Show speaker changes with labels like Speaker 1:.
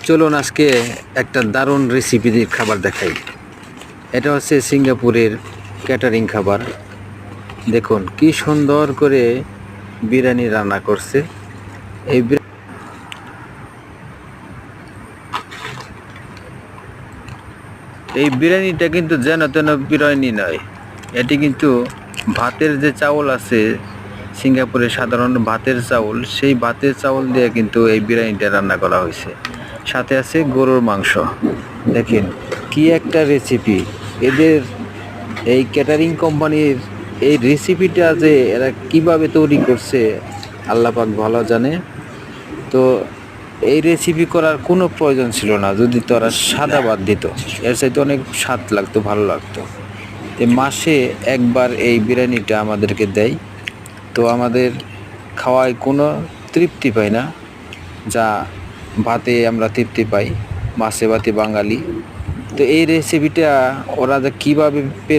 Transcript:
Speaker 1: চলুন আজকে একটা দারুণ রেসিপি দিয়ে খাবার দেখাই। এটা হচ্ছে সিঙ্গাপুরের ক্যাটারিং খাবার। দেখুন কি সুন্দর করে বিরিয়ানি রান্না করছে। এই বিরিয়ানিটা কিন্তু যেন তেন বিরিয়ানি নয়, এটি কিন্তু ভাতের যে চাউল আছে, সিঙ্গাপুরে সাধারণ ভাতের চাউল, সেই ভাতের চাউল দিয়ে কিন্তু এই বিরিয়ানিটা রান্না করা হয়েছে। সাথে আছে গরুর মাংস। দেখেন কি একটা রেসিপি। এদের এই ক্যাটারিং কোম্পানির এই রেসিপিটা যে এরা কিভাবে তৈরি করছে আল্লাহ পাক ভালো জানে। তো এই রেসিপি করার কোনো প্রয়োজন ছিল না যদি তারা সাদা ভাত দিত, এর চাইতে অনেক স্বাদ লাগতো, ভালো লাগতো। মাসে একবার এই বিরিয়ানিটা আমাদেরকে দেয়, তো আমাদের খাওয়ায় কোনো তৃপ্তি পাই না, যা ভাতে আমরা তৃপ্তি পাই, মাছে ভাতে বাঙালি। তো এই রেসিপিটা ওরা যে কীভাবে পেল